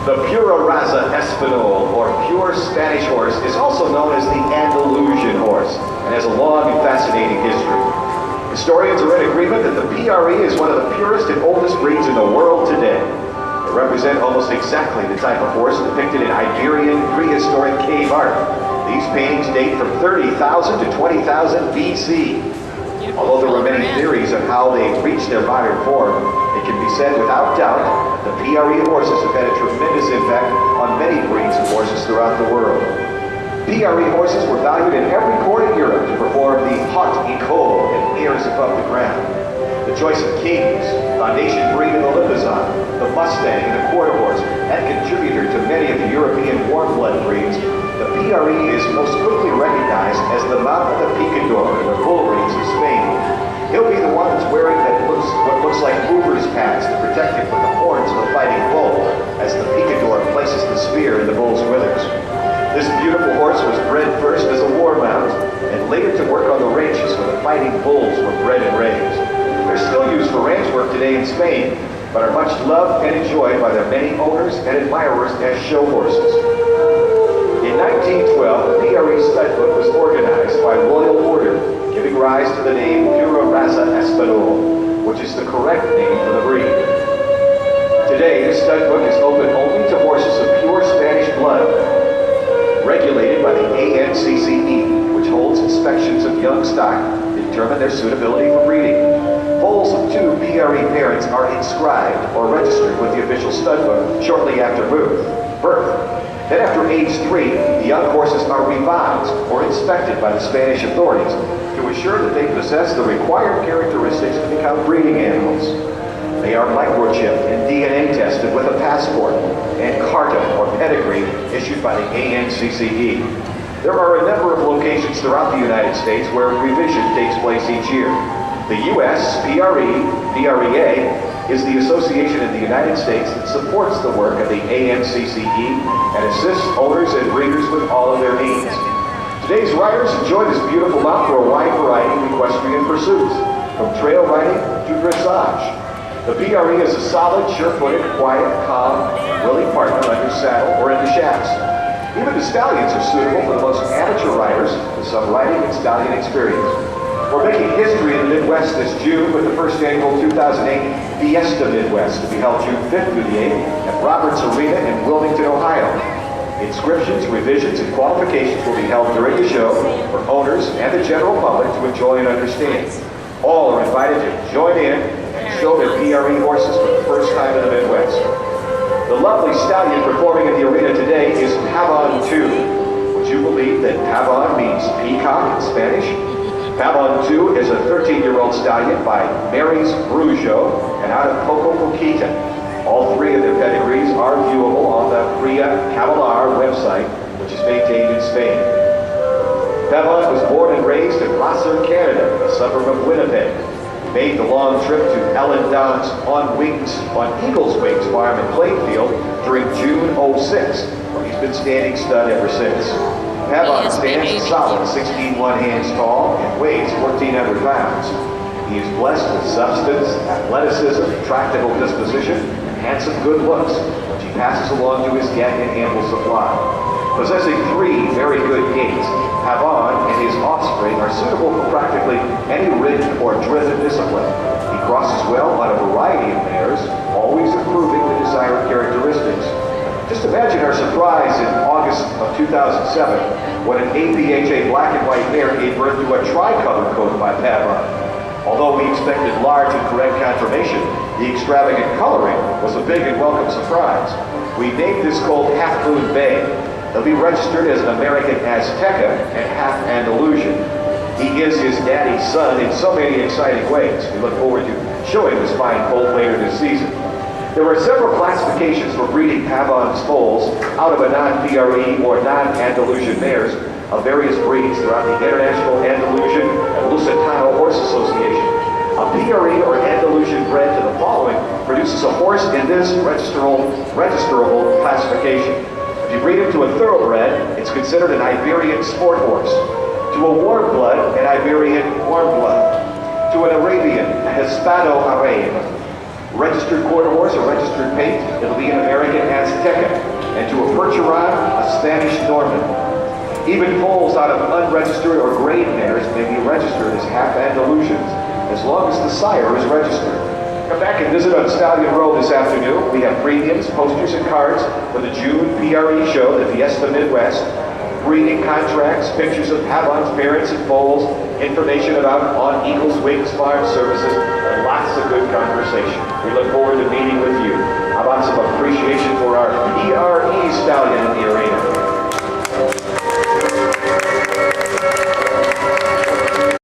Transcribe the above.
The Pura Raza Espinal, or pure Spanish horse, is also known as the Andalusian horse and has a long and fascinating history. Historians are in agreement that the PRE is one of the purest and oldest breeds in the world today. They represent almost exactly the type of horse depicted in Iberian prehistoric cave art. These paintings date from 30,000 to 20,000 BC. Although there were many theories on how they reached their modern form, it can be said without doubt that the PRE horses have had a tremendous impact on many breeds of horses throughout the world. PRE horses were valued in every court in Europe to perform the haute école and airs above the ground. The choice of kings, foundation breed of the Lipizan, the Mustang, and the quarter horse, and contributor to many of the European warm-blood breeds, the PRE is most quickly recognized as the mount of the Picador in the bull breeds of Spain. He'll be the one that's wearing what looks like movers' pads to protect him from the horns of the fighting bull, as the Picador places the spear in the bull's withers. This beautiful horse was bred first as a war mount, and later to work on the ranches where the fighting bulls were bred and raised. They're still used for ranch work today in Spain, but are much loved and enjoyed by their many owners and admirers as show horses. In 1912, the PRE stud book was organized by royal order, giving rise to the name Pura Raza Espinal, which is the correct name for the breed. Today, the stud book is open only to horses of pure Spanish blood, regulated by the ANCCE, which holds inspections of young stock to determine their suitability for breeding. Foals of 2 PRE parents are inscribed or registered with the official stud book shortly after birth. Then after age 3, the young horses are revised or inspected by the Spanish authorities to ensure that they possess the required characteristics to become breeding animals. They are microchipped and DNA tested with a passport and carta or pedigree issued by the ANCCE. There are a number of locations throughout the United States where revision takes place each year. The U.S. PREA is the association in the United States that supports the work of the ANCCE and assists owners and breeders with all of their needs. Today's riders enjoy this beautiful mount for a wide variety of equestrian pursuits, from trail riding to dressage. The PRE is a solid, sure-footed, quiet, calm, willing partner under saddle or in the shafts. Even the stallions are suitable for the most amateur riders with some riding and stallion experience. We're making history in the Midwest this June with the first annual 2008 Fiesta Midwest to be held June 5th through the 8th at Roberts Arena in Wilmington, Ohio. Inscriptions, revisions, and qualifications will be held during the show for owners and the general public to enjoy and understand. All are invited to join in and show their PRE horses for the first time in the Midwest. The lovely stallion performing in the arena today is Pavon 2. Would you believe that Pavon means peacock in Spanish? Pavon 2 is a 13-year-old stallion by Mary's Brujo and out of Poco Poquita. All 3 of their pedigrees are viewable on the Pria Cavallar website, which is maintained in Spain. Pavon was born and raised in Placer, Canada, a suburb of Winnipeg. He made the long trip to Ellen Don's on Eagle's Wings farm in Plainfield during June '06, where he's been standing stud ever since. Pavon stands a solid 16 1-hands tall and weighs 1,400 pounds. He is blessed with substance, athleticism, tractable disposition, and handsome good looks, which he passes along to his get in ample supply. Possessing 3 very good gaits, Pavon and his offspring are suitable for practically any ridden or driven discipline. He crosses well on a variety of mares, always improving the desired characteristics. Just imagine our surprise in August of 2007 when an APHA black and white mare gave birth to a tricolor coat by Pavon. Although we expected large and correct conformation, the extravagant coloring was a big and welcome surprise. We named this colt Half Moon Bay. He'll be registered as an American Azteca and half Andalusian. He is his daddy's son in so many exciting ways. We look forward to showing this fine colt later this season. There are several classifications for breeding Pavon's foals out of a non-PRE or non-Andalusian mares of various breeds throughout the International Andalusian and Lusitano Horse Association. A PRE or Andalusian bred to the following produces a horse in this registerable classification. If you breed him to a thoroughbred, it's considered an Iberian sport horse. To a warm blood, an Iberian warm blood. To an Arabian, a Hispano Arabe. registered quarter horse, a registered pate, it'll be an American Azteca, and to a Percheron, a Spanish Norman. Even foals out of unregistered or grade mares may be registered as half Andalusians, as long as the sire is registered. Come back and visit on Stallion Road this afternoon. We have premiums, posters, and cards for the June PRE show, the Fiesta Midwest, breeding contracts, pictures of Pavon's parents and foals, information about On Eagle's Wings Farm Services, and lots of good conversation. We look forward to meeting with you. How about some appreciation for our PRE stallion in the arena?